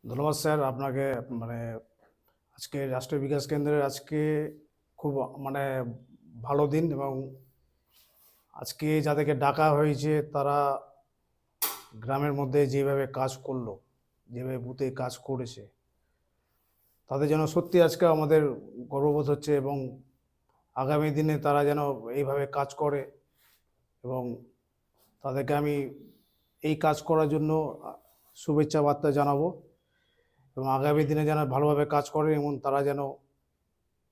ধন্যবাদ স্যার আপনাকে। মানে আজকে রাষ্ট্রীয় বিকাশ কেন্দ্রের আজকে খুব মানে ভালো দিন, এবং আজকে যাদেরকে ডাকা হয়েছে তারা গ্রামের মধ্যে যেভাবে কাজ করলো, যেভাবে বুথে কাজ করেছে, তাদের যেন সত্যি আজকে আমাদের গর্ববোধ হচ্ছে, এবং আগামী দিনে তারা যেন এইভাবে কাজ করে, এবং তাদেরকে আমি এই কাজ করার জন্য শুভেচ্ছা বার্তা জানাবো, এবং আগামী দিনে যেন ভালোভাবে কাজ করে এবং তারা যেন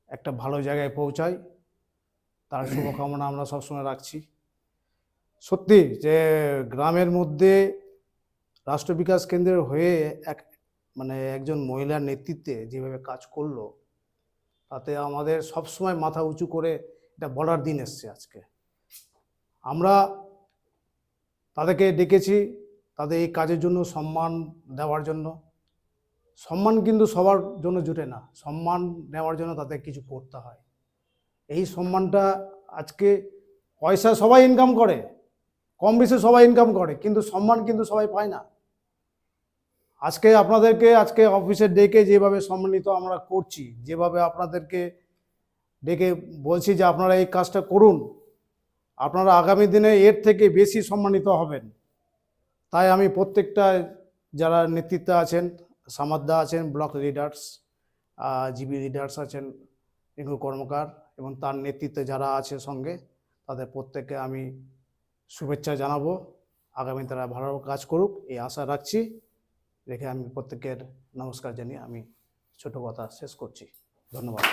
একটা ভালো জায়গায় পৌঁছায়, তার শুভকামনা আমরা সবসময় রাখছি। সত্যি যে গ্রামের মধ্যে রাষ্ট্র বিকাশ কেন্দ্রের হয়ে একজন মহিলার নেতৃত্বে যেভাবে কাজ করলো, তাতে আমাদের সবসময় মাথা উঁচু করে এটা বলার দিন এসছে আজকে। আমরা তাদেরকে ডেকেছি তাদের এই কাজের জন্য, সম্মান দেওয়ার জন্য। সম্মান কিন্তু সবার জন্য জুটে না, সম্মান নেওয়ার জন্য তাদের কিছু করতে হয়। এই সম্মানটা আজকে পয়সা সবাই ইনকাম করে, কম বেশি সবাই ইনকাম করে, কিন্তু সম্মান কিন্তু সবাই পায় না। আজকে আপনাদেরকে আজকে অফিসে ডেকে যেভাবে সম্মানিত আমরা করছি, যেভাবে আপনাদেরকে ডেকে বলছি যে আপনারা এই কাজটা করুন, আপনারা আগামী দিনে এর থেকে বেশি সম্মানিত হবেন। তাই আমি প্রত্যেকটা যারা নেতৃত্বে আছেন, সামাদ্দা আছেন, ব্লক লিডার্স, জিবি লিডার্স আছেন, রিঙ্কু কর্মকার এবং তার নেতৃত্বে যারা আছে সঙ্গে, তাদের প্রত্যেককে আমি শুভেচ্ছা জানাবো। আগামী তারা ভালো কাজ করুক এই আশা রাখছি, রেখে আমি প্রত্যেকের নমস্কার জানিয়ে আমি ছোট কথা শেষ করছি। ধন্যবাদ।